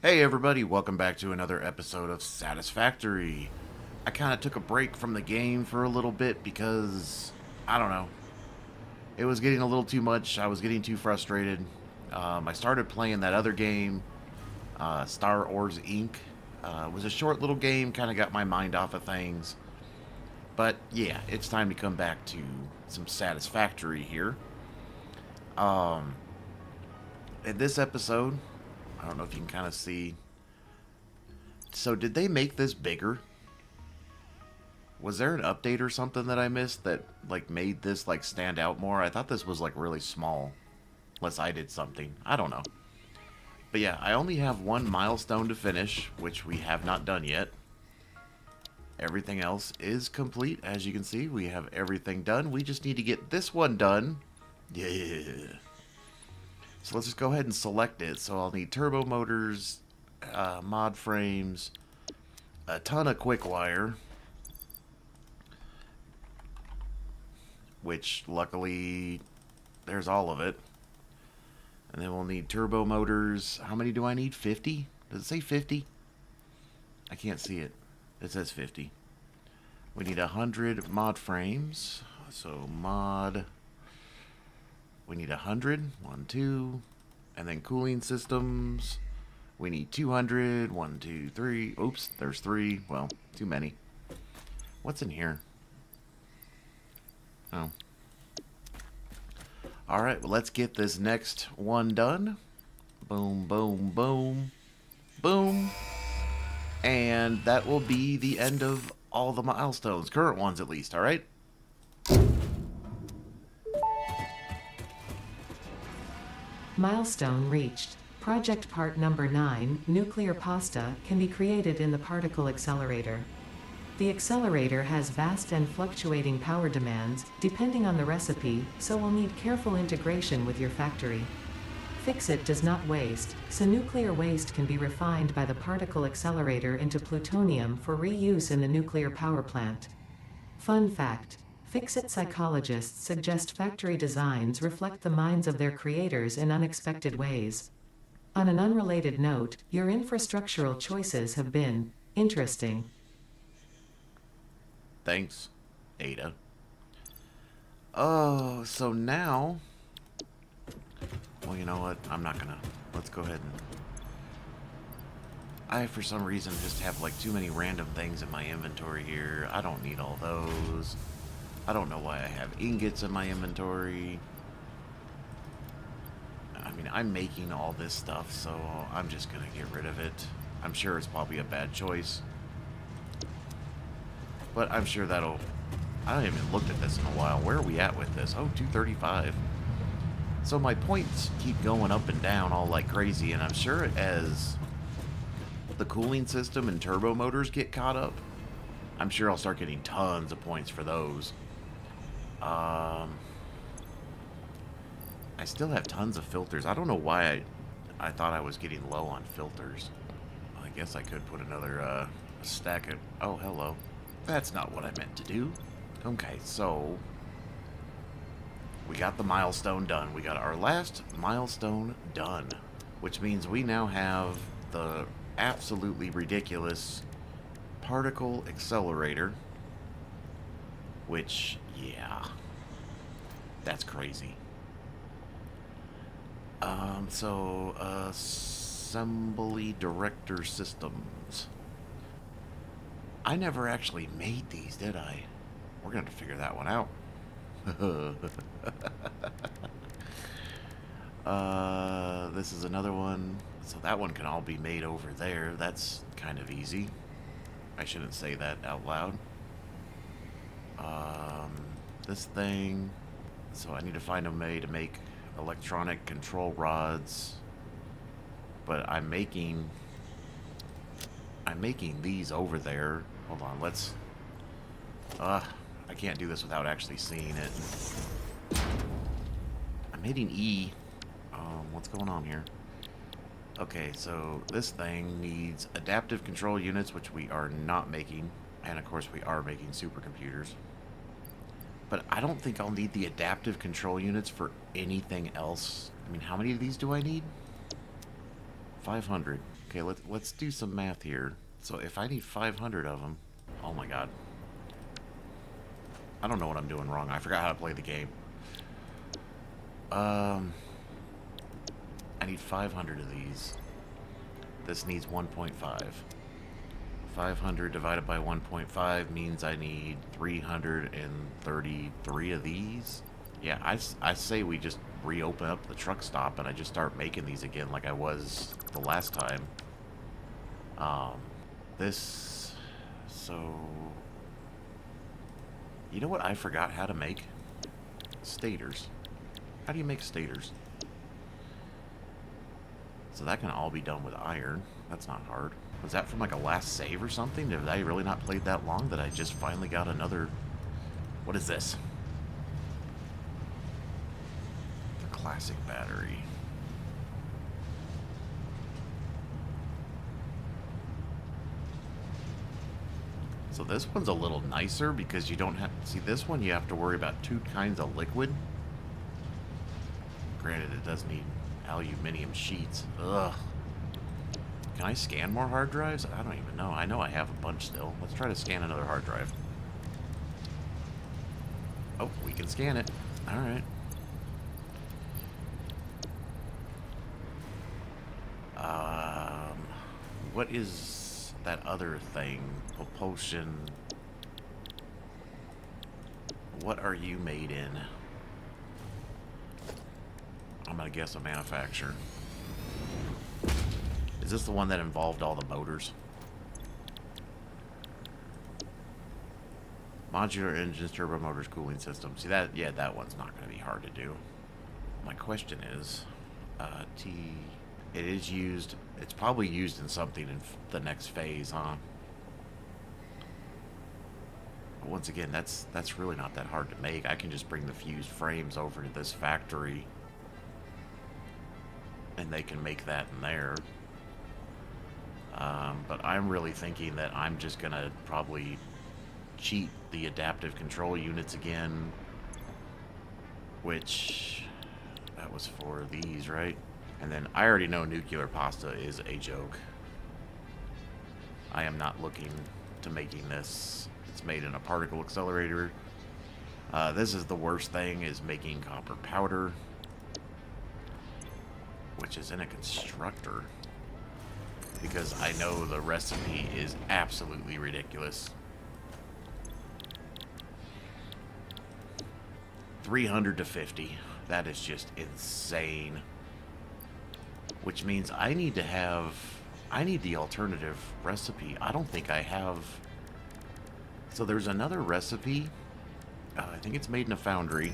Hey everybody, welcome back to another episode of Satisfactory. I kind of took a break from the game for a little bit because, I don't know, it was getting a little too much. I was getting too frustrated. I started playing that other game, Star Wars Inc. It was a short little game, kind of got my mind off of things. But yeah, it's time to come back to some Satisfactory here. Um, in this episode, I don't know if you can kind of see. So, did they make this bigger? Was there an update or something that I missed that like made this like stand out more? I thought this was like really small. Unless I did something. I don't know. But yeah, I only have one milestone to finish, which we have not done yet. Everything else is complete. As you can see, we have everything done. We just need to get this one done. Yeah. So let's just go ahead and select it. So I'll need turbo motors, mod frames, a ton of quick wire, which luckily there's all of it. And then we'll need turbo motors. How many do I need? 50? Does it say 50? I can't see it. It says 50. We need 100 mod frames. So mod. We need 100. 1, 2. And then cooling systems. We need 200. 1, 2, 3. Oops, there's 3. Well, too many. What's in here? Oh. Alright, well, let's get this next one done. Boom, boom, boom. Boom. And that will be the end of all the milestones. Current ones, at least, alright? Milestone reached. Project part number 9, nuclear pasta, can be created in the particle accelerator. The accelerator has vast and fluctuating power demands, depending on the recipe, so will need careful integration with your factory. Fix-It does not waste, so nuclear waste can be refined by the particle accelerator into plutonium for reuse in the nuclear power plant. Fun fact: Fix-It psychologists suggest factory designs reflect the minds of their creators in unexpected ways. On an unrelated note, your infrastructural choices have been interesting. Thanks, Ada. Oh, so now... Well, you know what? I'm not gonna... Let's go ahead and... I, for some reason, just have like too many random things in my inventory here. I don't need all those. I don't know why I have ingots in my inventory. I mean, I'm making all this stuff, so I'm just gonna get rid of it. I'm sure it's probably a bad choice. But I'm sure that'll... I haven't even looked at this in a while. Where are we at with this? Oh, 235. So my points keep going up and down all like crazy, and I'm sure as the cooling system and turbo motors get caught up, I'm sure I'll start getting tons of points for those. I still have tons of filters. I don't know why I thought I was getting low on filters. I guess I could put another stack of... Oh, hello. That's not what I meant to do. Okay, so... We got the milestone done. We got our last milestone done. Which means we now have the absolutely ridiculous particle accelerator. Which, yeah. That's crazy. So, assembly director systems. I never actually made these, did I? We're going to have to figure that one out. This is another one. So that one can all be made over there. That's kind of easy. I shouldn't say that out loud. This thing. So I need to find a way to make electronic control rods. But I'm making these over there. Hold on, let's... I can't do this without actually seeing it. I'm hitting E. What's going on here? Okay, so this thing needs adaptive control units, which we are not making. And of course we are making supercomputers. But I don't think I'll need the adaptive control units for anything else. I mean, how many of these do I need? 500. Okay, let's do some math here. So if I need 500 of them, oh my god. I don't know what I'm doing wrong. I forgot how to play the game. I need 500 of these. This needs 1.5. 500 divided by 1.5 means I need 333 of these. Yeah, I say we just reopen up the truck stop and I just start making these again like I was the last time. So... You know what I forgot how to make? Stators. How do you make stators? So that can all be done with iron. That's not hard. Was that from like a last save or something? Did I really not played that long that I just finally got another... What is this? The classic battery. So this one's a little nicer because you don't have... See, this one you have to worry about two kinds of liquid. Granted, it does need aluminum sheets. Ugh. Can I scan more hard drives? I don't even know. I know I have a bunch still. Let's try to scan another hard drive. Oh, we can scan it. Alright. What is that other thing? Propulsion. What are you made in? I'm gonna guess a manufacturer. Is this the one that involved all the motors? Modular engines, turbo motors, cooling system. See that? Yeah, that one's not going to be hard to do. My question is, it is used. It's probably used in something in the next phase, huh? But once again, that's really not that hard to make. I can just bring the fused frames over to this factory, and they can make that in there. But I'm really thinking that I'm just gonna probably cheat the adaptive control units again, which that was for these, right? And then I already know nuclear pasta is a joke. I am not looking to making this. It's made in a particle accelerator. This is the worst thing, is making copper powder, which is in a constructor, because I know the recipe is absolutely ridiculous. 300 to 50. That is just insane. Which means I need the alternative recipe. I don't think I have. So there's another recipe. I think it's made in a foundry.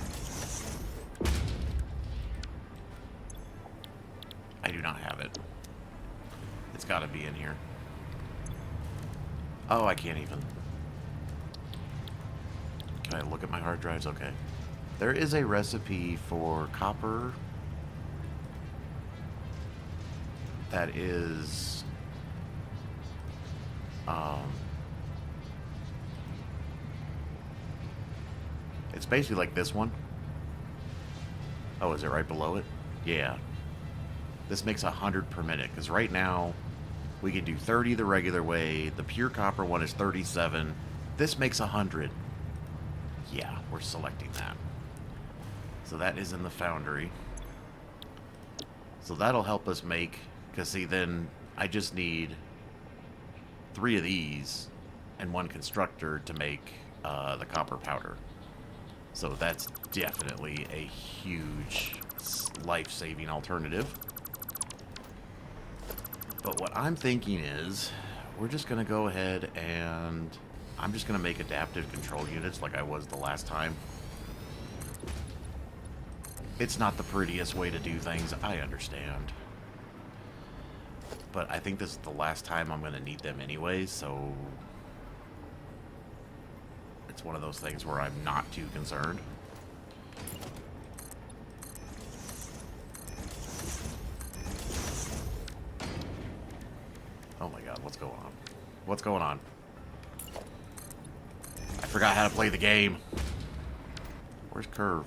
I do not have it. It's got to be in here. Oh, I can't even. Can I look at my hard drives? Okay. There is a recipe for copper that is it's basically like this one. Oh, is it right below it? Yeah. This makes 100 per minute, because right now we can do 30 the regular way. The pure copper one is 37. This makes 100. Yeah, we're selecting that. So that is in the foundry. So that'll help us make, because see, then I just need 3 of these and 1 constructor to make the copper powder. So that's definitely a huge life-saving alternative. But what I'm thinking is, we're just going to go ahead and I'm just going to make adaptive control units like I was the last time. It's not the prettiest way to do things, I understand. But I think this is the last time I'm going to need them anyway, so it's one of those things where I'm not too concerned. Oh my god, what's going on? What's going on? I forgot how to play the game. Where's Curve?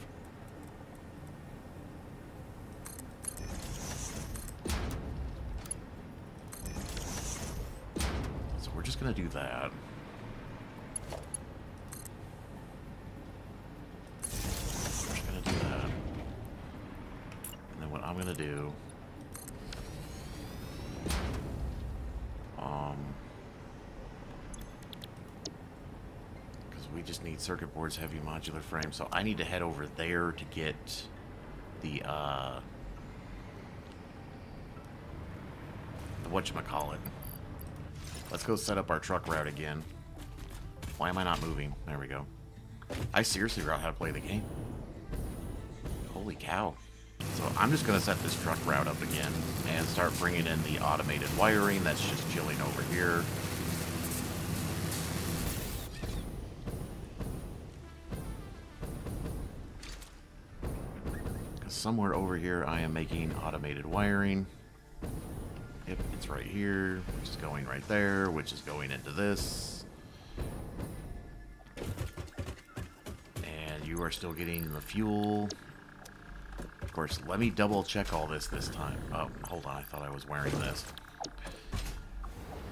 we're just going to do that. We're just going to do that. And then what I'm going to do... because we just need circuit boards, heavy modular frame. So I need to head over there to get the whatchamacallit. Let's go set up our truck route again. Why am I not moving? There we go. I seriously forgot how to play the game. Holy cow. So I'm just going to set this truck route up again and start bringing in the automated wiring that's just chilling over here. Somewhere over here I am making automated wiring. Yep, it's right here, which is going right there, which is going into this. And you are still getting the fuel. Of course, let me double check all this time. Oh, hold on, I thought I was wearing this.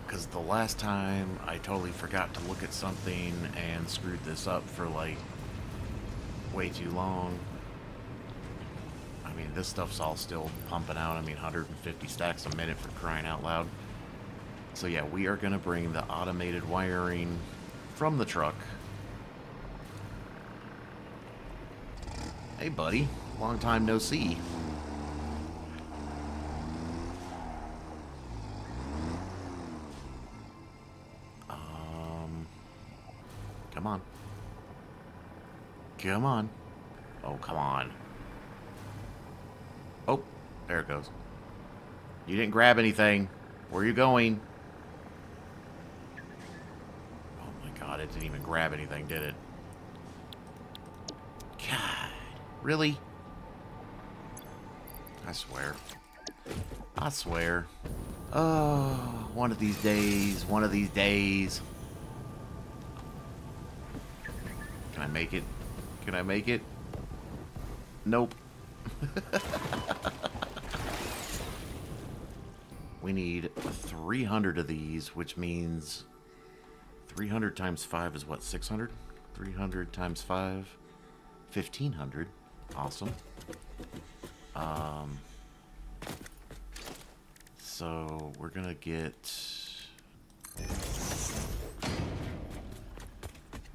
Because the last time I totally forgot to look at something and screwed this up for like way too long. I mean, this stuff's all still pumping out. I mean, 150 stacks a minute for crying out loud. So yeah, we are going to bring the automated wiring from the truck. Hey, buddy. Long time no see. Come on. Come on. Oh, come on. Oh, there it goes. You didn't grab anything. Where are you going? Oh my god, it didn't even grab anything, did it? God, really? I swear. I swear. Oh, one of these days. One of these days. Can I make it? Can I make it? Nope. We need 300 of these, which means 300 times 5 is what, 600? 300 times 5, 1,500. Awesome. So we're gonna get...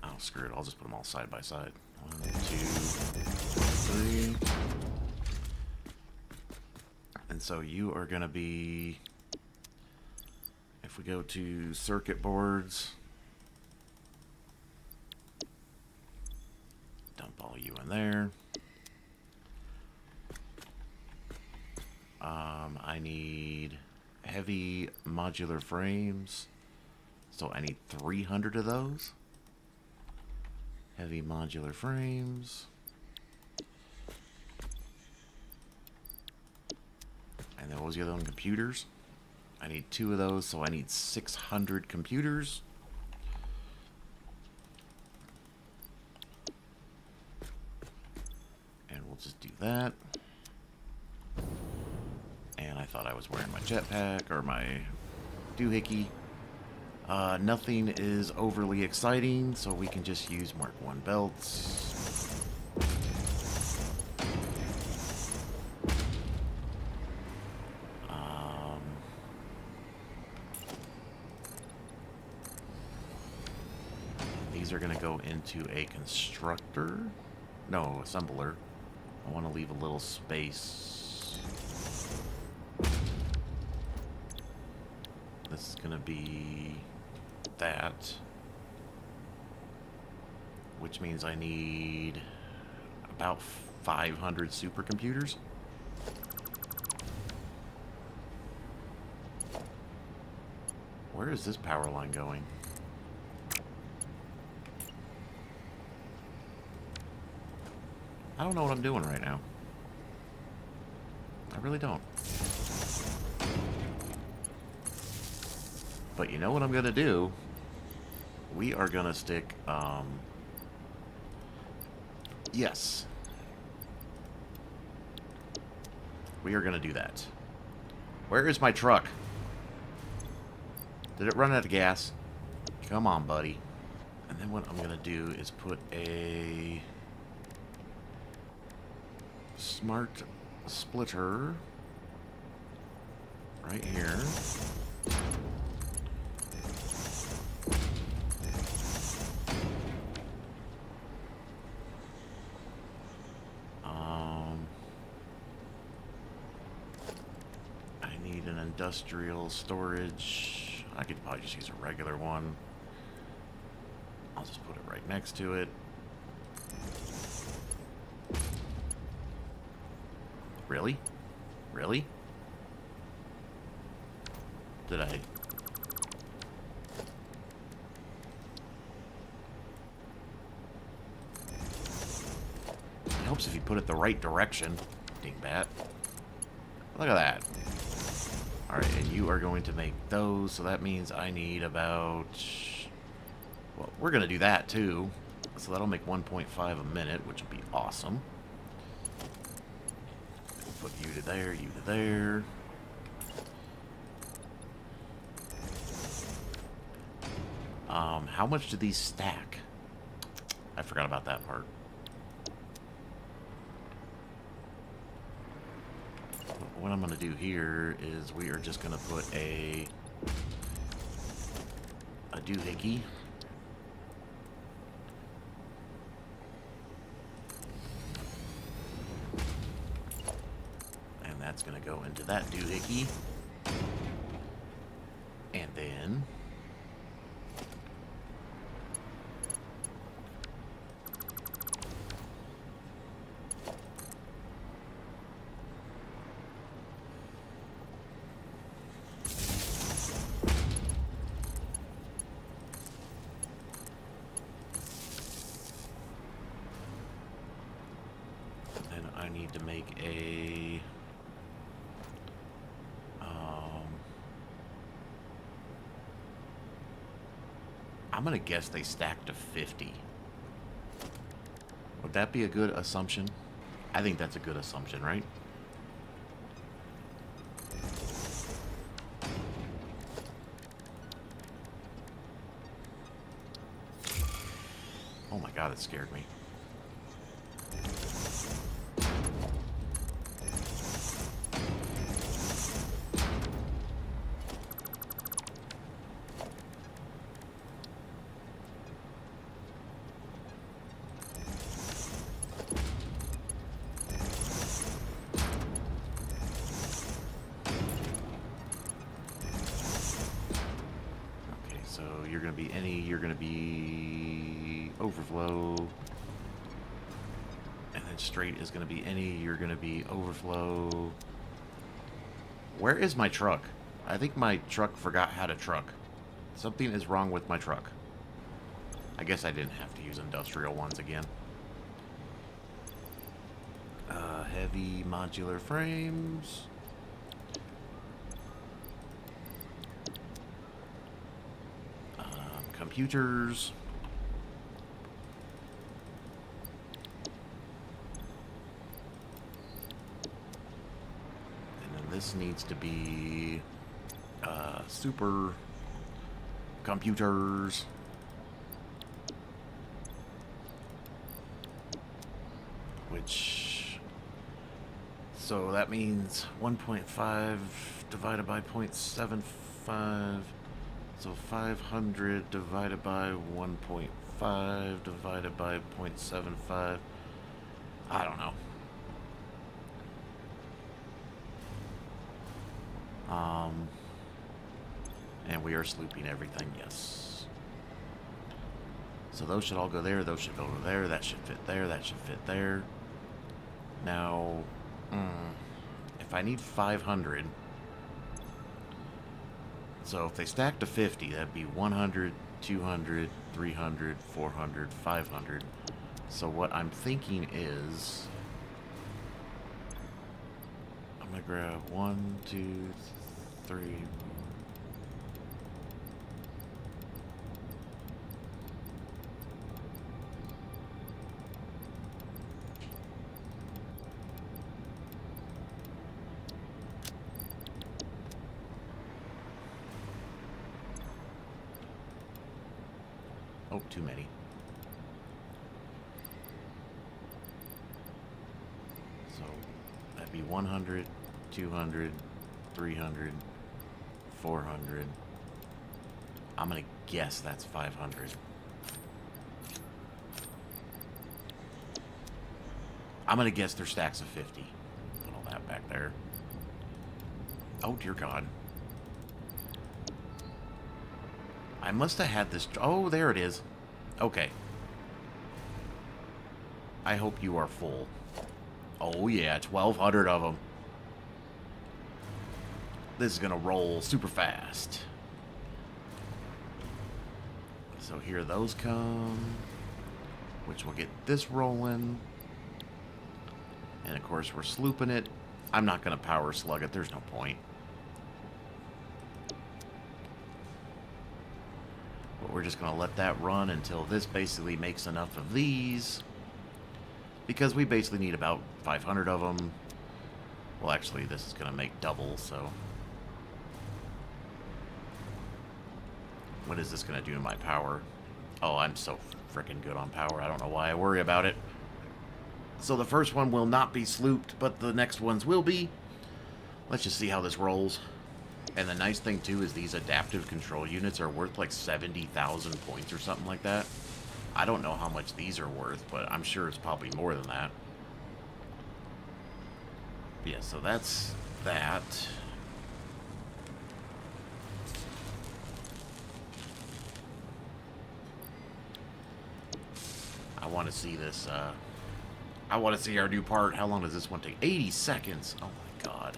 Oh, screw it. I'll just put them all side by side. 1, 2, 3. And so you are going to be, if we go to circuit boards, dump all you in there. I need heavy modular frames, so I need 300 of those. Heavy modular frames. And then what was the other one? Computers. I need 2 of those, so I need 600 computers. And we'll just do that. And I thought I was wearing my jetpack or my doohickey. Nothing is overly exciting, so we can just use Mark 1 belts. These are going to go into a constructor. No, assembler. I want to leave a little space. This is going to be that. Which means I need about 500 supercomputers. Where is this power line going? I don't know what I'm doing right now. I really don't. But you know what I'm going to do? We are going to stick, yes. We are going to do that. Where is my truck? Did it run out of gas? Come on, buddy. And then what I'm going to do is put a smart splitter right here. I need an industrial storage. I could probably just use a regular one. I'll just put it right next to it. Really? Really? Did I? It helps if you put it the right direction. Dingbat. Look at that. Alright, and you are going to make those, so that means I need about... Well, we're going to do that too. So that'll make 1.5 a minute, which will be awesome. Put you to there, you to there. How much do these stack? I forgot about that part. What I'm going to do here is we are just going to put a doohickey. And that's going to go into that doohickey. And then... I need to make a I'm gonna guess they stack to 50. Would that be a good assumption? I think that's a good assumption, right? Oh my god, it scared me. So you're going to be any, you're going to be overflow. And then straight is going to be any, you're going to be overflow. Where is my truck? I think my truck forgot how to truck. Something is wrong with my truck. I guess I didn't have to use industrial ones again. Heavy modular frames. Computers. And then this needs to be super computers. Which, so that means 1.5 divided by 0.75. So 500 divided by 1.5 divided by 0.75. I don't know. And we are slooping everything, yes. So those should all go there, those should go over there, that should fit there, that should fit there. Now, if I need 500... So if they stack to 50, that'd be 100, 200, 300, 400, 500. So what I'm thinking is... I'm going to grab 1, 2, 3... Oh, too many. So that'd be 100, 200, 300, 400. I'm gonna guess that's 500. I'm gonna guess they're stacks of 50. Put all that back there. Oh, dear God. I must have had this... Oh, there it is. Okay. I hope you are full. Oh, yeah. 1,200 of them. This is going to roll super fast. So here those come. Which will get this rolling. And, of course, we're slooping it. I'm not going to power slug it. There's no point. But we're just going to let that run until this basically makes enough of these. Because we basically need about 500 of them. Well, actually, this is going to make double, so... What is this going to do to my power? Oh, I'm so freaking good on power. I don't know why I worry about it. So the first one will not be slooped, but the next ones will be. Let's just see how this rolls. And the nice thing, too, is these adaptive control units are worth like 70,000 points or something like that. I don't know how much these are worth, but I'm sure it's probably more than that. But yeah, so that's that. I want to see this, I want to see our new part. How long does this one take? 80 seconds! Oh my god.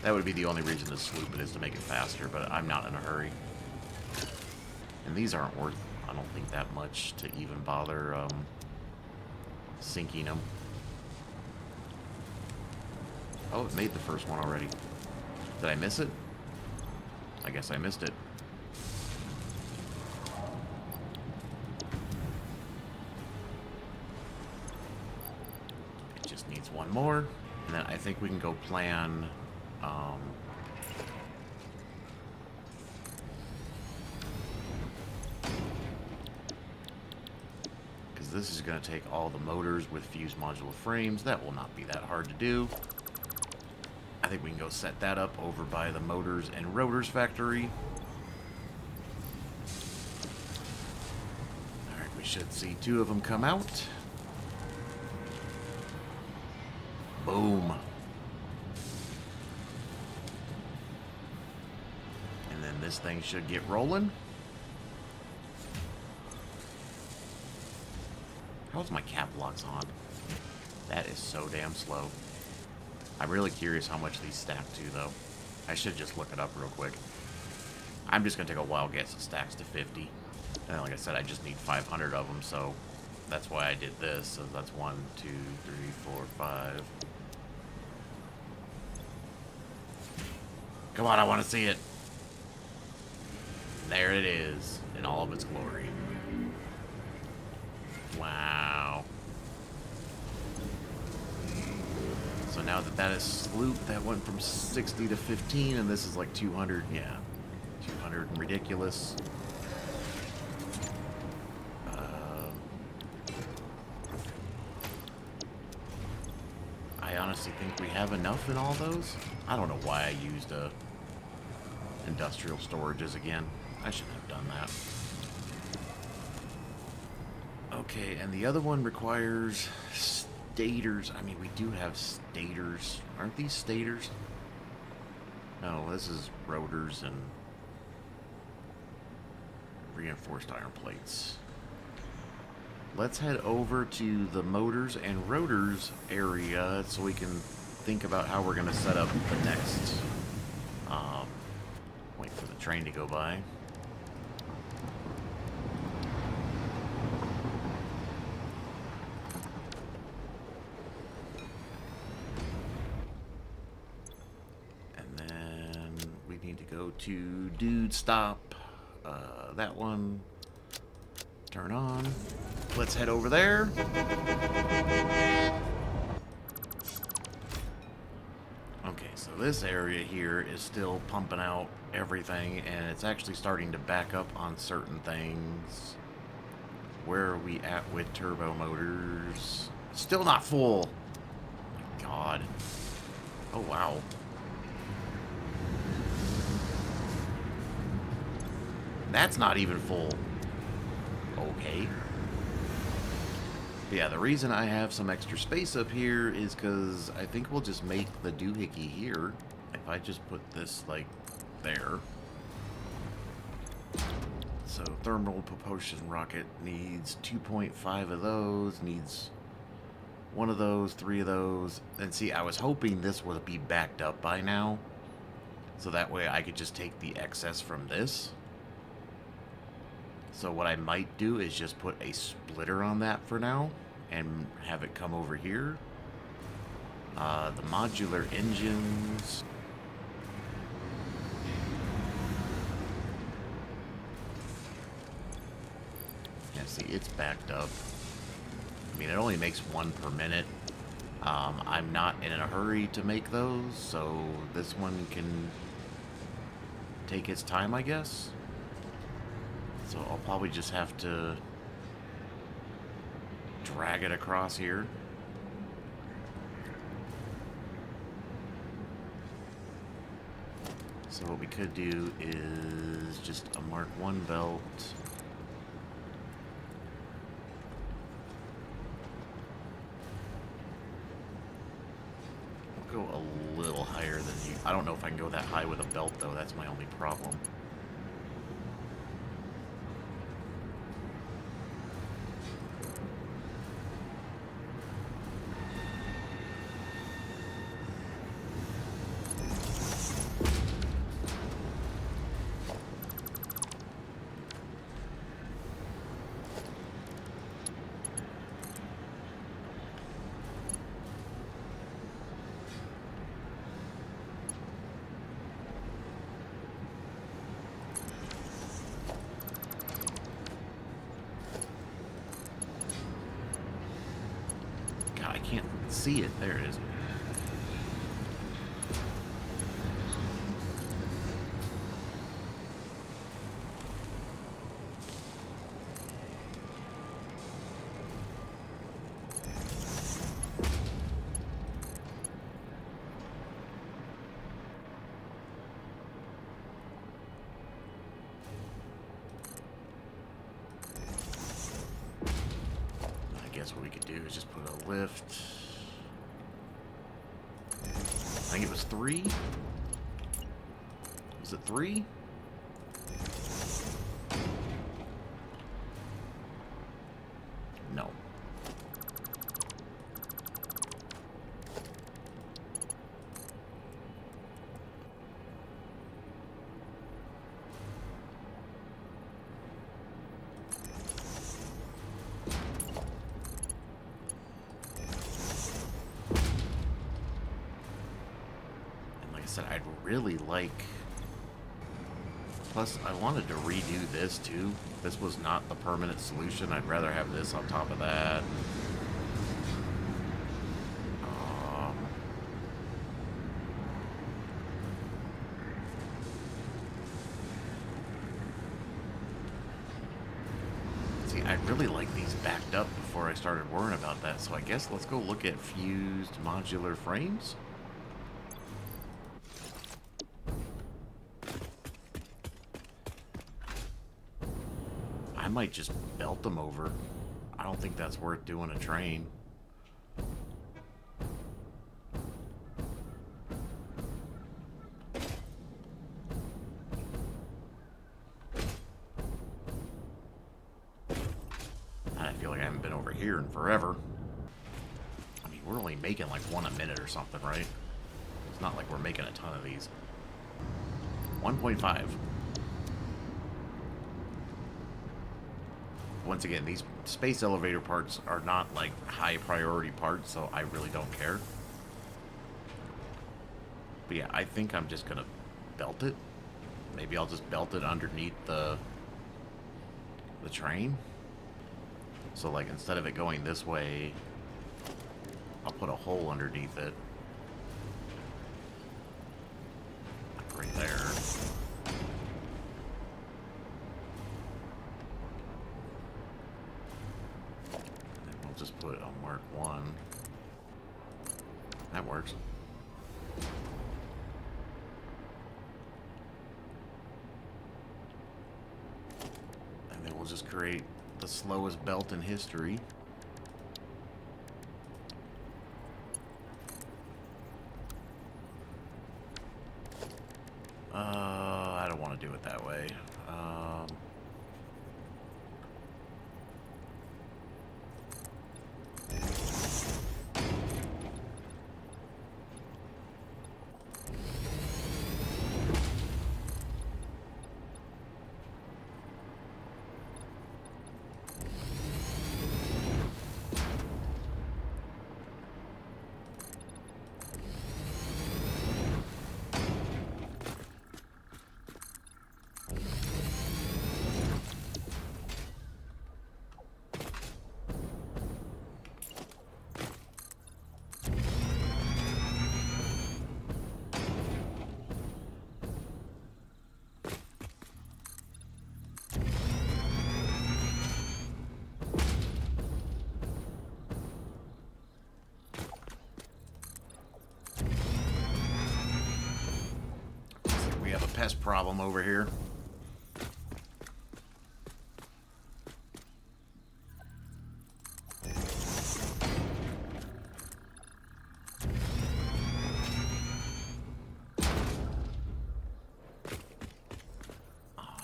That would be the only reason to sloop it, is to make it faster, but I'm not in a hurry. And these aren't worth, I don't think, that much to even bother, sinking them. Oh, it made the first one already. Did I miss it? I guess I missed it. It just needs one more, and then I think we can go plan, because this is going to take all the motors with fused modular frames. That will not be that hard to do. I think we can go set that up over by the motors and rotors factory. Alright, we should see 2 of them come out. Boom. And then this thing should get rolling. How's my cap locks on? That is so damn slow. I'm really curious how much these stack to, though. I should just look it up real quick. I'm just going to take a wild guess it stacks to 50. And like I said, I just need 500 of them, so that's why I did this. So that's 1, 2, 3, 4, 5. Come on, I want to see it. There it is, in all of its glory. Wow. So now that that is slooped, that went from 60 to 15, and this is like 200, yeah. 200 and ridiculous. I honestly think we have enough in all those. I don't know why I used industrial storages again. I shouldn't have done that. Okay, and the other one requires stators. I mean, we do have stators. Aren't these stators? No, this is rotors and reinforced iron plates. Let's head over to the motors and rotors area so we can think about how we're going to set up the next. Wait for the train to go by. Go to dude stop. That one. Turn on. Let's head over there. Okay, so this area here is still pumping out everything, and it's actually starting to back up on certain things. Where are we at with turbo motors? Still not full. God. Oh, wow. That's not even full. Okay. Yeah, the reason I have some extra space up here is because I think we'll just make the doohickey here. If I just put this, like, there. So, thermal propulsion rocket needs 2.5 of those, needs one of those, 3 of those. And see, I was hoping this would be backed up by now. So that way I could just take the excess from this. So what I might do is just put a splitter on that for now and have it come over here. The modular engines. Yeah, see, it's backed up. I mean, it only makes 1 per minute. I'm not in a hurry to make those, so this one can take its time, I guess. So I'll probably just have to drag it across here. So what we could do is just a Mark 1 belt. We'll go a little higher than you. I don't know if I can go that high with a belt, though. That's my only problem. I can't see it. There it is. I guess what we could do is just put a lift. I think it was 3. Was it 3? No. I'd really like. Plus, I wanted to redo this too. This was not the permanent solution. I'd rather have this on top of that. See, I'd really like these backed up before I started worrying about that. So I guess let's go look at fused modular frames. I might just belt them over. I don't think that's worth doing a train. I feel like I haven't been over here in forever. I mean, we're only making like 1 a minute or something, right? It's not like we're making a ton of these. 1.5. Once again, these space elevator parts are not like high priority parts, so I really don't care. But yeah, I think I'm just gonna belt it. Maybe I'll just belt it underneath the train. So like instead of it going this way, I'll put a hole underneath it. Like right there. put on Mark 1. That works. And then we'll just create the slowest belt in history. I don't want to do it that way. We have a pest problem over here.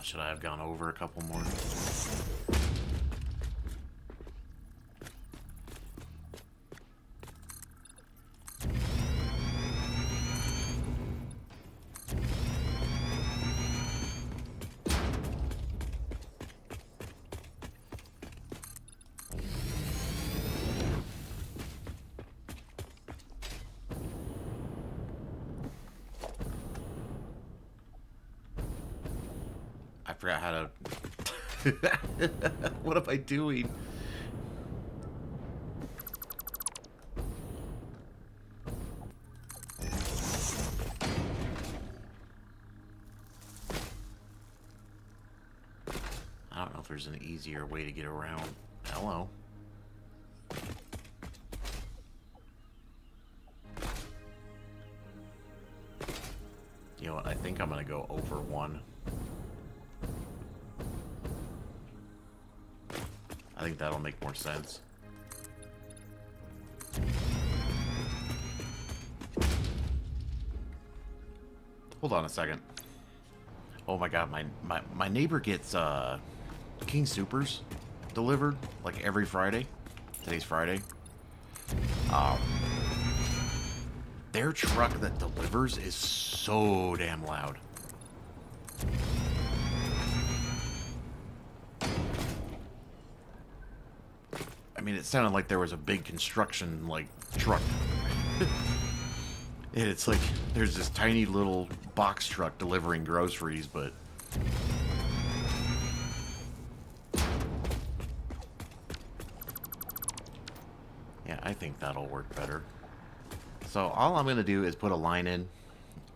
Should I have gone over a couple more? I forgot how to... What am I doing? I don't know if there's an easier way to get around. Hello. You know what? I think I'm going to go over one. I think that'll make more sense. Hold on a second. Oh my god, my neighbor gets King Supers delivered like every Friday. Today's Friday. Their truck that delivers is so damn loud. I mean, it sounded like there was a big construction, like, truck. And it's like, there's this tiny little box truck delivering groceries, but... Yeah, I think that'll work better. So, all I'm going to do is put a line in.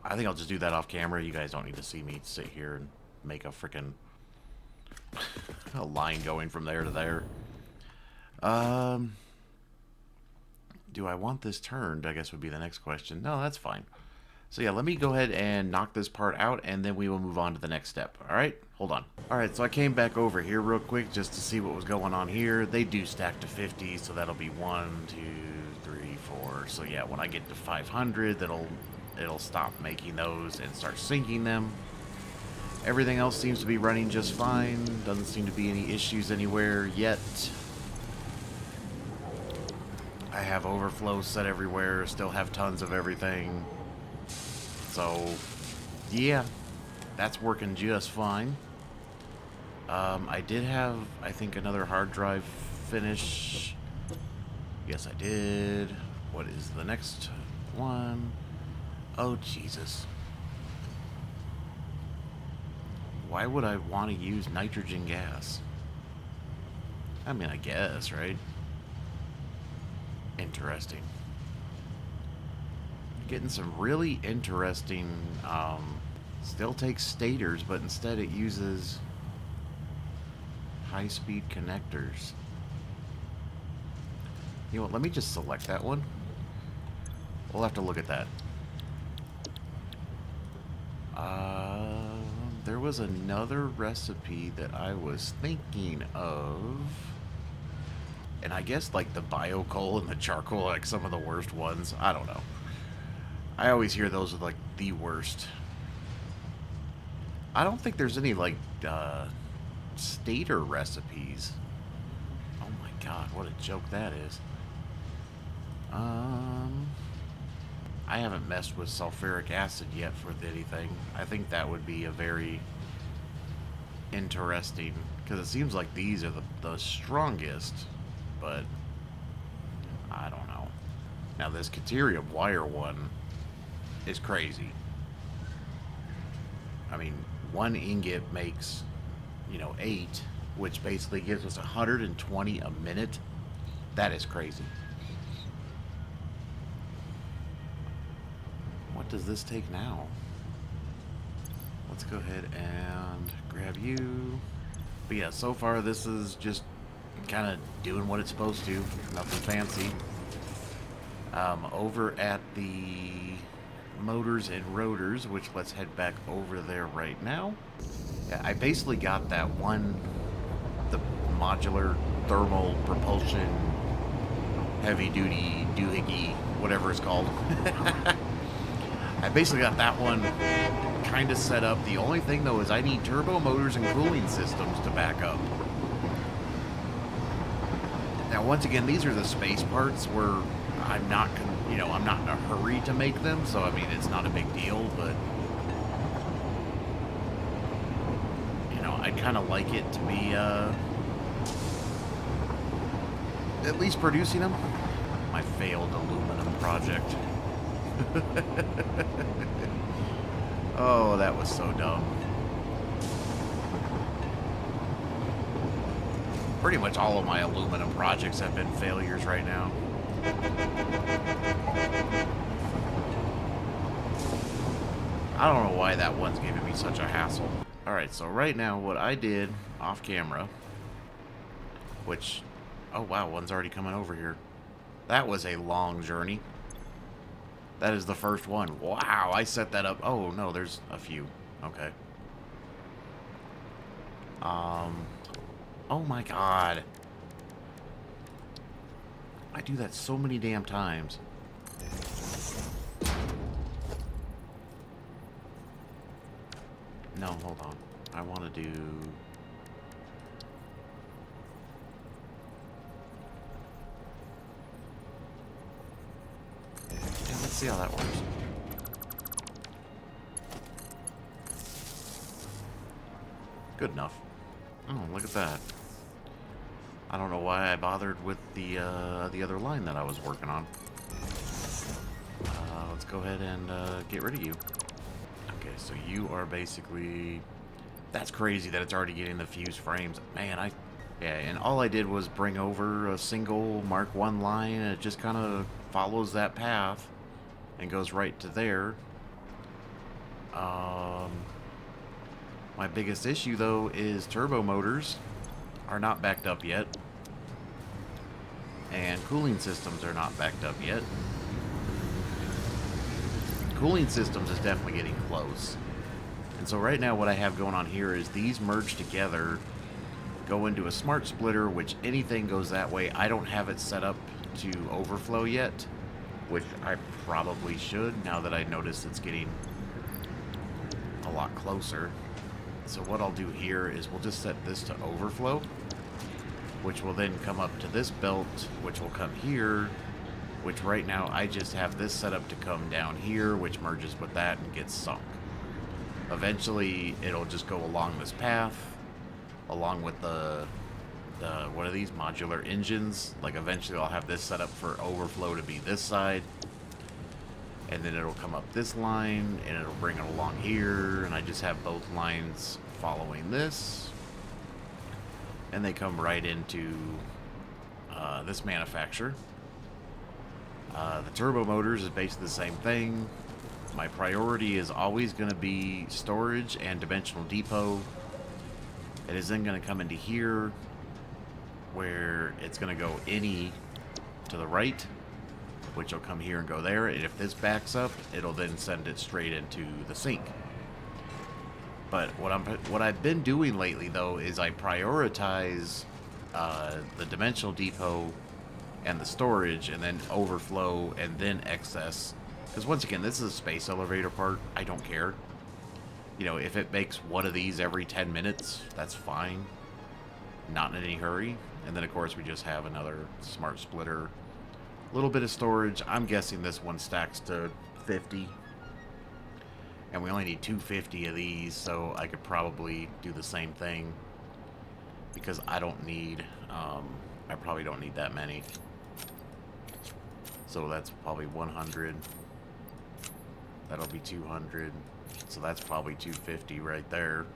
I think I'll just do that off camera. You guys don't need to see me sit here and make a freaking... a line going from there to there. Do I want this turned? I guess would be the next question. No, that's fine. So yeah, let me go ahead and knock this part out, and then we will move on to the next step. All right, hold on. All right, so I came back over here real quick just to see what was going on here. They do stack to 50, so that'll be 1, 2, 3, 4. So yeah, when I get to 500, it'll stop making those and start syncing them. Everything else seems to be running just fine. Doesn't seem to be any issues anywhere yet. I have overflow set everywhere, still have tons of everything. So, yeah, that's working just fine. I did have, I think, another hard drive finish. Yes, I did. What is the next one? Oh, Jesus. Why would I want to use nitrogen gas? I mean, I guess, right? Interesting. Getting some really interesting, still takes stators, but instead it uses high-speed connectors. You know what, let me just select that one. We'll have to look at that. There was another recipe that I was thinking of. And I guess like the bio coal and the charcoal are like some of the worst ones. I don't know. I always hear those are like the worst. I don't think there's any like stator recipes. Oh my god, what a joke that is. I haven't messed with sulfuric acid yet for anything. I think that would be a very interesting, because it seems like these are the strongest, but I don't know. Now this Caterium wire one is crazy. I mean, one ingot makes, 8, which basically gives us 120 a minute. That is crazy. What does this take now? Let's go ahead and grab you. But yeah, so far this is just kind of doing what it's supposed to. Nothing fancy. Over at the motors and rotors, which let's head back over there right now. Yeah, I basically got that one, the modular thermal propulsion heavy duty doohickey, whatever it's called. I basically got that one kind of set up. The only thing though is I need turbo motors and cooling systems to back up. Now once again, these are the space parts where I'm not, I'm not in a hurry to make them, so I mean it's not a big deal, but I'd kind of like it to be at least producing them. My failed aluminum project. Oh, that was so dumb. Pretty much all of my aluminum projects have been failures right now. I don't know why that one's giving me such a hassle. Alright, so right now what I did off camera, which, oh wow, one's already coming over here. That was a long journey. That is the first one. Wow, I set that up. Oh, no, there's a few. Okay. Oh my god. I do that so many damn times. No, hold on. I want to do... Yeah, let's see how that works. Good enough. Oh, look at that. I don't know why I bothered with the other line that I was working on. Let's go ahead and get rid of you. Okay, so you are basically... That's crazy that it's already getting the fused frames. Man, yeah, and all I did was bring over a single Mark 1 line, and it just kind of follows that path and goes right to there. My biggest issue, though, is turbo motors are not backed up yet, and cooling systems are not backed up yet. Cooling systems is definitely getting close. And so right now what I have going on here is these merge together, go into a smart splitter, which anything goes that way. I don't have it set up to overflow yet, which I probably should now that I notice it's getting a lot closer. So what I'll do here is we'll just set this to overflow, which will then come up to this belt, which will come here, which right now I just have this set up to come down here, which merges with that and gets sunk. Eventually, it'll just go along this path, along with the what are these, modular engines. Like eventually I'll have this set up for overflow to be this side, and then it'll come up this line, and it'll bring it along here, and I just have both lines following this, and they come right into this manufacturer. The turbo motors is basically the same thing. My priority is always going to be storage and dimensional depot. It is then going to come into here, where it's going to go any to the right, which will come here and go there. And if this backs up, it'll then send it straight into the sink. But what I've been doing lately, though, is I prioritize the dimensional depot and the storage, and then overflow, and then excess. Because once again, this is a space elevator part. I don't care. You know, if it makes one of these every 10 minutes, that's fine. Not in any hurry. And then, of course, we just have another smart splitter. A little bit of storage. I'm guessing this one stacks to 50. And we only need 250 of these, so I could probably do the same thing. Because I don't need, I probably don't need that many. So that's probably 100. That'll be 200. So that's probably 250 right there.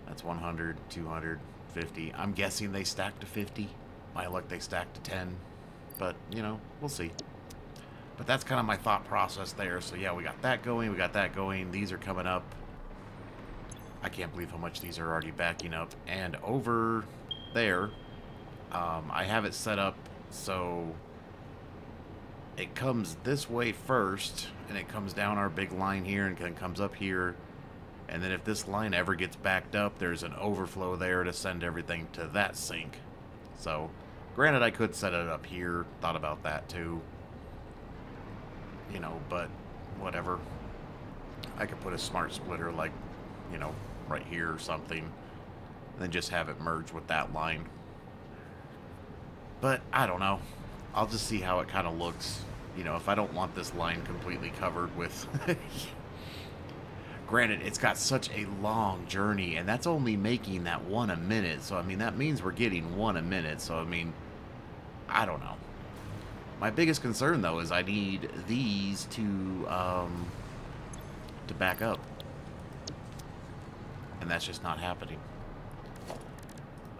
That's 100, 250. I'm guessing they stack to 50. My luck, they stack to 10. But, you know, we'll see. But that's kind of my thought process there. So, yeah, we got that going. We got that going. These are coming up. I can't believe how much these are already backing up. And over there, I have it set up so it comes this way first, and it comes down our big line here, and then comes up here. And then if this line ever gets backed up, there's an overflow there to send everything to that sink. So, granted, I could set it up here. Thought about that, too. You know, but whatever. I could put a smart splitter, like, you know, right here or something. And then just have it merge with that line. But, I don't know. I'll just see how it kind of looks. You know, if I don't want this line completely covered with... Granted, it's got such a long journey, and that's only making that one a minute. So, I mean, that means we're getting one a minute. So, I mean, I don't know. My biggest concern, though, is I need these to back up. And that's just not happening.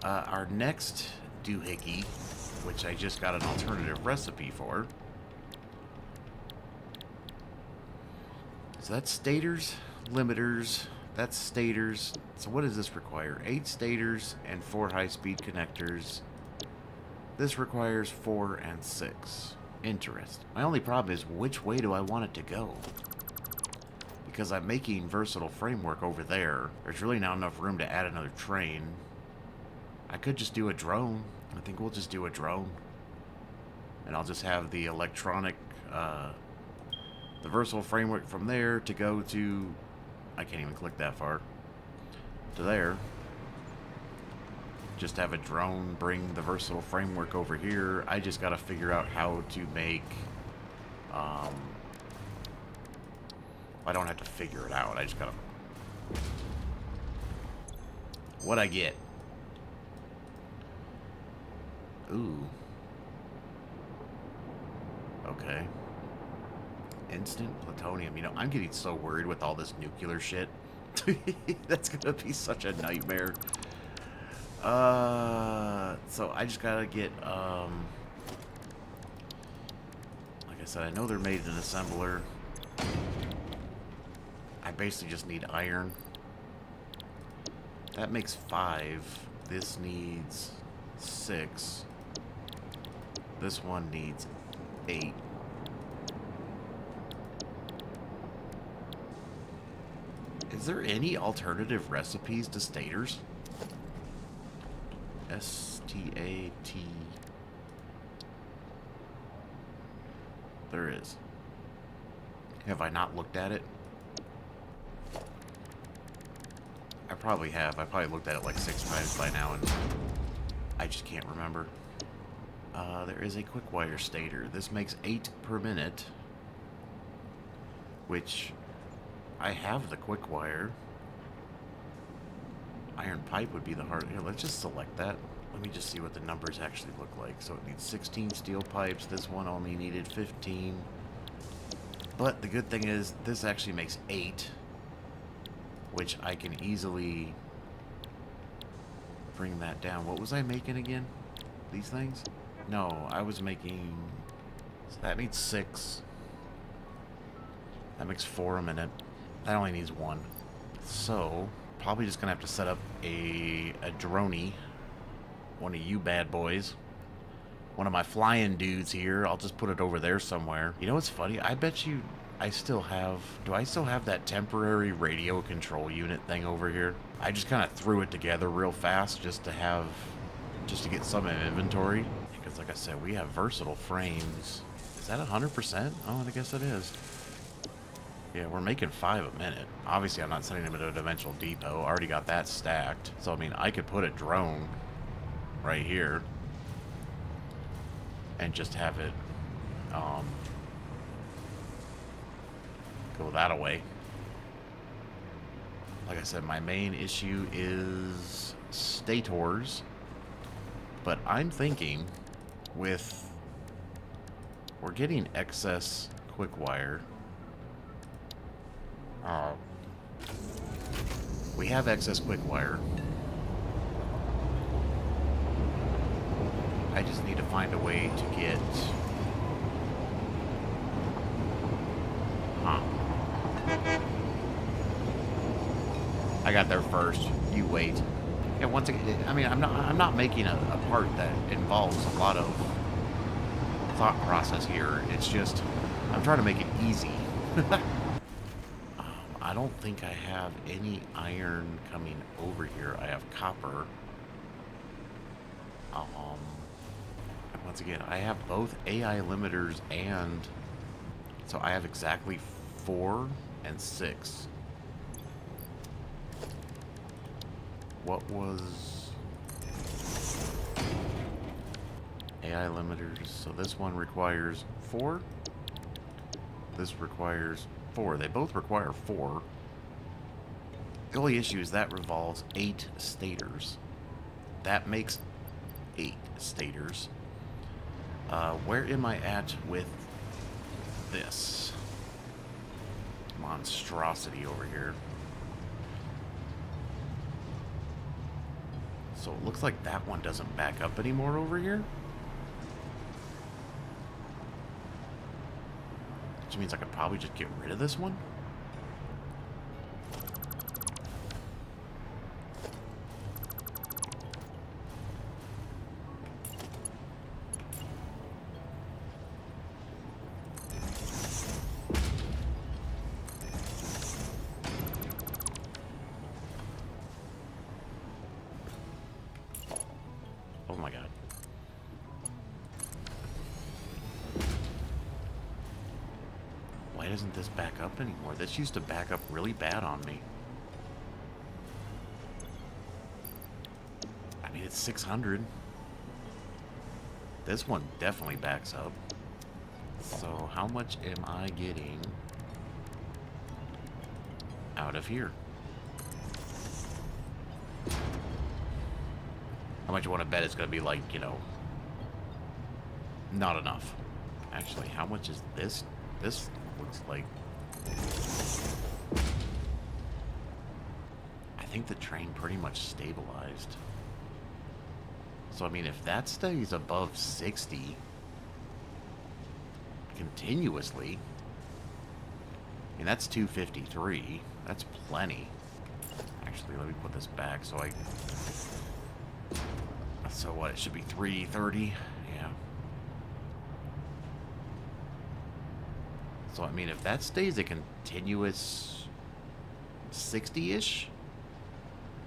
Our next doohickey, which I just got an alternative recipe for. So that's stators, limiters, that's stators. So what does this require? 8 stators and 4 high-speed connectors. This requires 4 and 6. Interesting. My only problem is, which way do I want it to go? Because I'm making versatile framework over there. There's really not enough room to add another train. I could just do a drone. I think we'll just do a drone. And I'll just have the electronic, the versatile framework from there to go to... I can't even click that far. To there. Just have a drone bring the versatile framework over here. I just got to figure out how to make... I don't have to figure it out. I just got to... What'd I get? Ooh. Okay. Instant plutonium. You know, I'm getting so worried with all this nuclear shit. That's gonna be such a nightmare. So I just gotta get, like I said, I know they're made in an assembler. I basically just need iron. That makes 5. This needs 6. This one needs 8. Is there any alternative recipes to stators? S-T-A-T. There is. Have I not looked at it? I probably have. I probably looked at it like 6 times by now, and I just can't remember. There is a quick wire stator. This makes 8 per minute, which I have the quick wire. Iron pipe would be the hard. Here, let's just select that. Let me just see what the numbers actually look like. So it needs 16 steel pipes. This one only needed 15. But the good thing is, this actually makes 8, which I can easily bring that down. What was I making again? These things? No, I was making... So that needs 6. That makes 4 a minute. That only needs 1. So, probably just gonna have to set up a droney. One of you bad boys. one of my flying dudes here. I'll just put it over there somewhere. You know what's funny? I bet you I still have... Do I still have that temporary radio control unit thing over here? I just kind of threw it together real fast just to have... Just to get some in inventory. Because like I said, we have versatile frames. Is that 100%? Oh, I guess it is. Yeah, we're making 5 a minute. Obviously, I'm not sending them to a dimensional depot. Already got that stacked. So, I mean, I could put a drone right here and just have it go that away. Like I said, my main issue is stators. But I'm thinking with... We're getting excess quick wire. We have excess quick wire. I just need to find a way to get... I got there first. You wait. And once again, I mean, I'm not making a part that involves a lot of thought process here. It's just I'm trying to make it easy. I don't think I have any iron coming over here. I have copper. Once again, I have both AI limiters and... So I have exactly 4 and 6. What was... AI limiters. So this one requires 4. This requires 4. They both require 4. The only issue is that revolves 8 stators. That makes 8 stators. Where am I at with this monstrosity over here? So it looks like that one doesn't back up anymore over here. Which means I could probably just get rid of this one. Oh my god. Why doesn't this back up anymore? This used to back up really bad on me. I mean, it's 600. This one definitely backs up. So how much am I getting out of here? How much you want to bet it's going to be like, you know, not enough. Actually, how much is this? This looks like... I think the train pretty much stabilized. So, I mean, if that stays above 60 continuously, I mean, that's 253. That's plenty. Actually, let me put this back so I... So what, it should be 330? Yeah. So, I mean, if that stays a continuous 60-ish,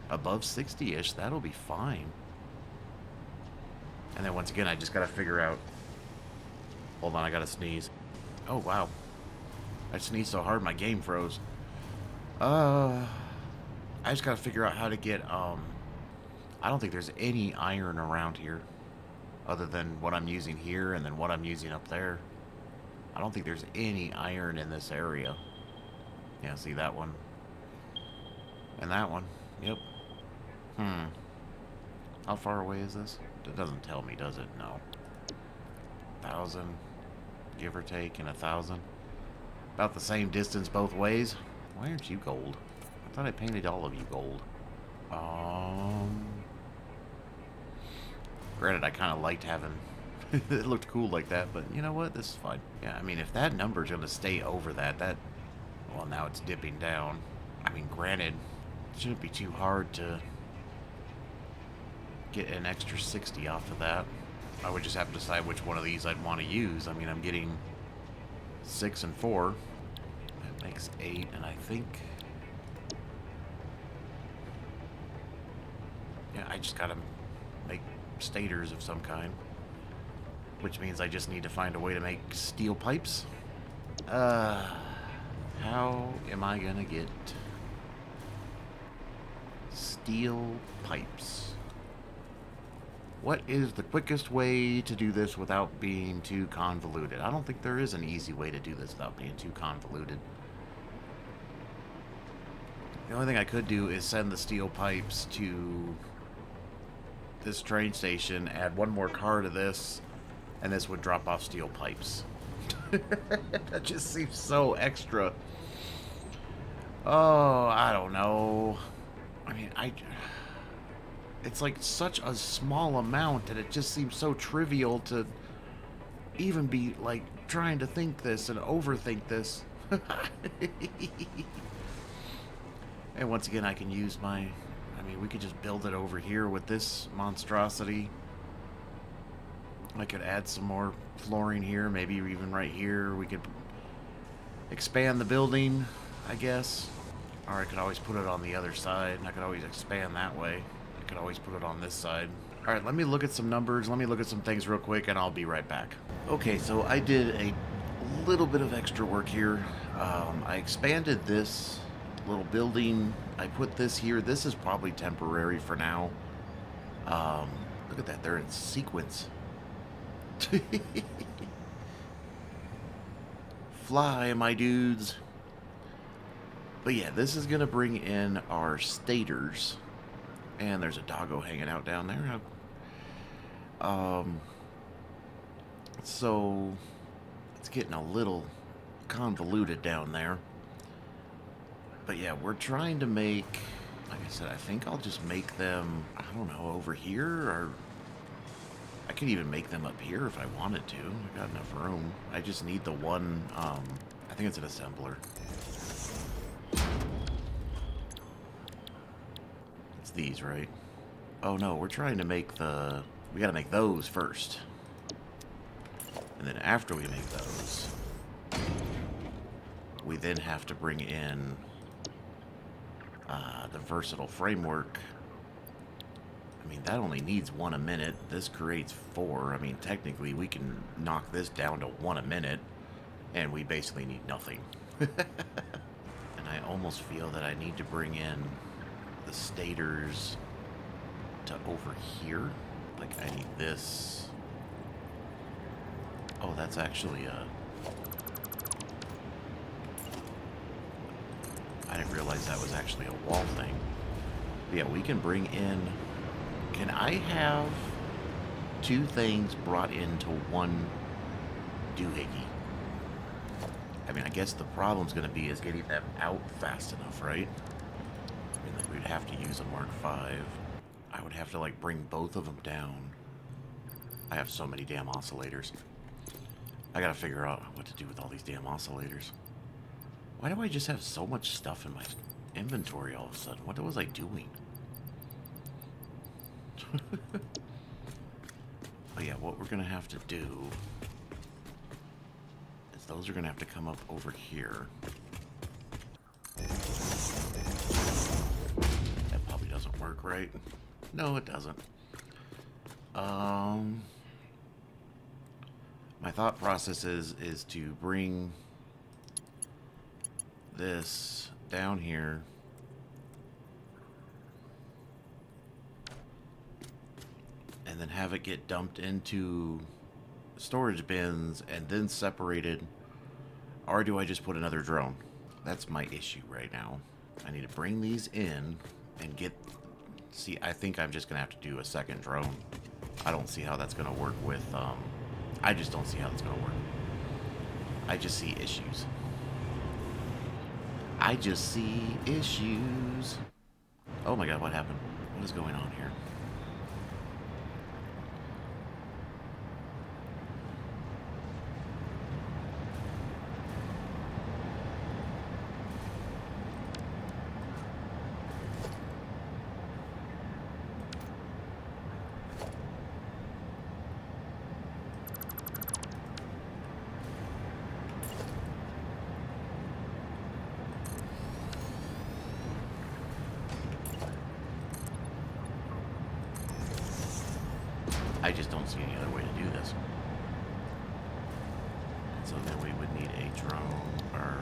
above 60-ish, that'll be fine. And then once again, I just gotta figure out... Hold on, I gotta sneeze. Oh, wow. I sneezed so hard my game froze. I just gotta figure out how to get, I don't think there's any iron around here other than what I'm using here and then what I'm using up there. I don't think there's any iron in this area. Yeah, see that one. And that one. Yep. How far away is this? It doesn't tell me, does it? No. 1,000, give or take, and 1,000. About the same distance both ways. Why aren't you gold? I thought I painted all of you gold. Granted, I kind of liked having... it looked cool like that, but you know what? This is fine. Yeah, I mean, if that number's going to stay over that... Well, now it's dipping down. I mean, granted, it shouldn't be too hard to get an extra 60 off of that. I would just have to decide which one of these I'd want to use. I mean, I'm getting 6 and 4. That makes 8, and I think... yeah, I just gotta make stators of some kind. Which means I just need to find a way to make steel pipes. How am I gonna get steel pipes? What is the quickest way to do this without being too convoluted? I don't think there is an easy way to do this without being too convoluted. The only thing I could do is send the steel pipes to this train station, add one more car to this, and this would drop off steel pipes. That just seems so extra. Oh, I don't know. I mean, it's like such a small amount that it just seems so trivial to even be like trying to think this and overthink this. And once again, I can use my... I mean, we could just build it over here with this monstrosity. I could add some more flooring here, maybe even right here. We could expand the building, I guess. Or I could always put it on the other side, and I could always expand that way. I could always put it on this side. Alright, let me look at some numbers. Let me look at some things real quick, and I'll be right back. Okay, so I did a little bit of extra work here. I expanded this little building. I put this here. This is probably temporary for now. Look at that. They're in sequence. Fly, my dudes. But yeah, this is gonna bring in our stators. And there's a doggo hanging out down there. So it's getting a little convoluted down there. But yeah, we're trying to make, like I said, I think I'll just make them, I don't know, over here, or I could even make them up here if I wanted to. I got enough room. I just need the one, I think it's an assembler. It's these, right? Oh no, we're trying to make we gotta make those first. And then after we make those, we then have to bring in the versatile framework. I mean, that only needs 1 a minute. This creates 4. I mean, technically, we can knock this down to 1 a minute, and we basically need nothing. And I almost feel that I need to bring in the stators to over here. Like, I need this. Oh, that's actually I didn't realize that was actually a wall thing. But yeah, we can bring in... Can I have 2 things brought into one doohickey? I mean, I guess the problem's going to be is getting them out fast enough, right? I mean, like, we'd have to use a Mark V. I would have to, like, bring both of them down. I have so many damn oscillators. I gotta figure out what to do with all these damn oscillators. Why do I just have so much stuff in my inventory all of a sudden? What was I doing? But yeah, what we're gonna have to do is those are gonna have to come up over here. That probably doesn't work, right? No, it doesn't. My thought process is to bring this down here. And then have it get dumped into storage bins and then separated. Or do I just put another drone? That's my issue right now. I need to bring these in and get... See, I think I'm just going to have to do a second drone. I don't see how that's going to work with... I just don't see how that's going to work. I just see issues. I just see issues. Oh my god, what happened? What is going on here? I just don't see any other way to do this. And so then we would need a drone or...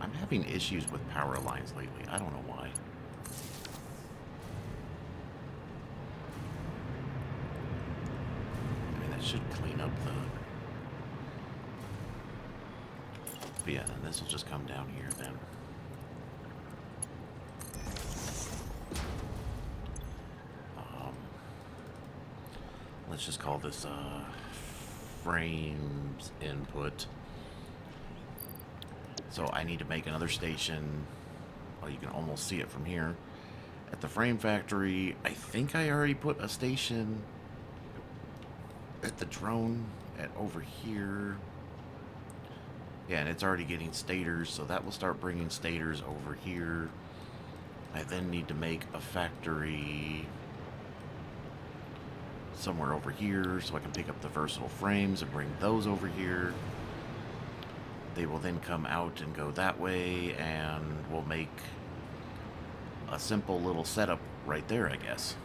I'm having issues with power lines lately. I don't know why. I mean, that should clean up the... But yeah, then this will just come down here then. Let's just call this frames input. So I need to make another station. Well, you can almost see it from here. At the frame factory, I think I already put a station at the drone at over here. Yeah, and it's already getting stators, so that will start bringing stators over here. I then need to make a factory somewhere over here so I can pick up the versatile frames and bring those over here. They will then come out and go that way, and we'll make a simple little setup right there, I guess.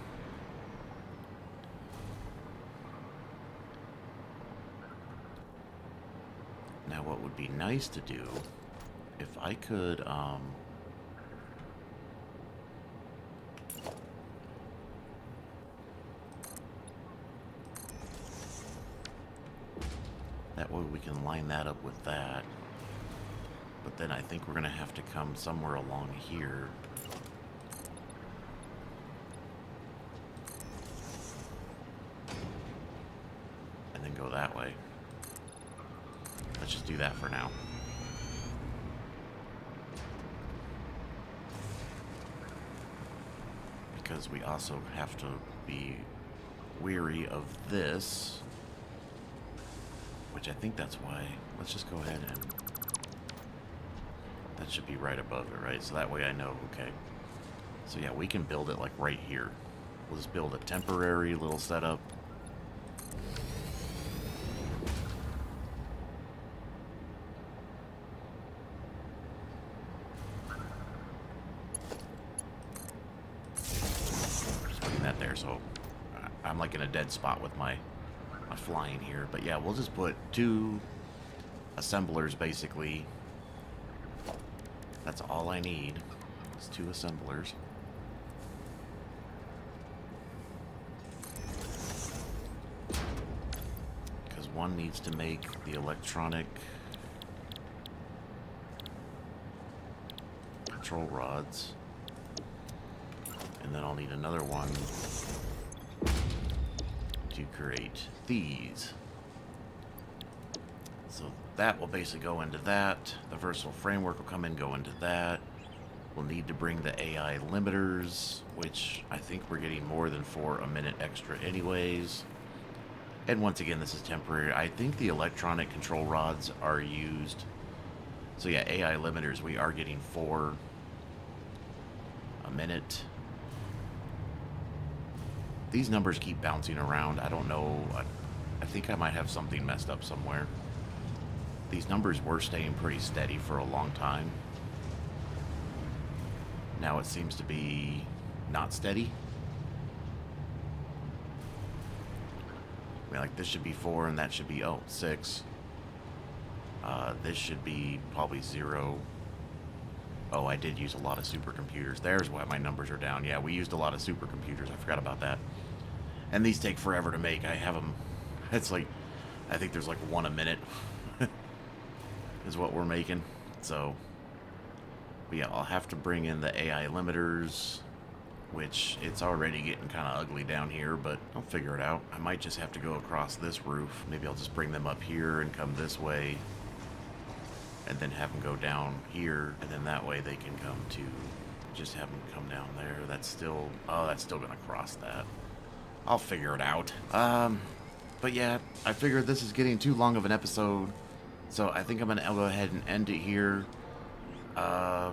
Now, what would be nice to do, if I could, that way we can line that up with that. But then I think we're going to have to come somewhere along here. And then go that way. Let's just do that for now. Because we also have to be weary of this. Which I think that's why. Let's just go ahead and... That should be right above it, right? So that way I know, okay. So yeah, we can build it like right here. We'll just build a temporary little setup. Just putting that there, so I'm like in a dead spot with my flying here. But yeah, we'll just put 2 assemblers basically. That's all I need. It's 2 assemblers. Because one needs to make the electronic control rods. And then I'll need another one to create these. So that will basically go into that. The versatile framework will come in, go into that. We'll need to bring the AI limiters, which I think we're getting more than 4 a minute extra anyways. And once again, this is temporary. I think the electronic control rods are used. So yeah, AI limiters, we are getting 4 a minute. These numbers keep bouncing around. I don't know. I think I might have something messed up somewhere. These numbers were staying pretty steady for a long time. Now it seems to be not steady. I mean, like this should be 4 and that should be, 6. This should be probably 0. Oh, I did use a lot of supercomputers. There's why my numbers are down. Yeah, we used a lot of supercomputers. I forgot about that. And these take forever to make. I have them. It's like, I think there's like 1 a minute. Is what we're making. So, but yeah, I'll have to bring in the AI limiters, which it's already getting kind of ugly down here, but I'll figure it out. I might just have to go across this roof. Maybe I'll just bring them up here and come this way, and then have them go down here, and then that way they can come to, just have them come down there. That's still, oh, that's still gonna cross that. I'll figure it out. But yeah, I figured this is getting too long of an episode. So I think I'm going to go ahead and end it here. Uh,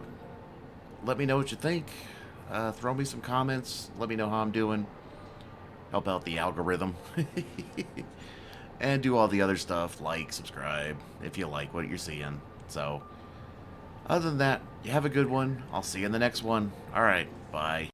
let me know what you think. Throw me some comments. Let me know how I'm doing. Help out the algorithm. And do all the other stuff, like, subscribe, if you like what you're seeing. So, other than that, you have a good one. I'll see you in the next one. Alright, bye.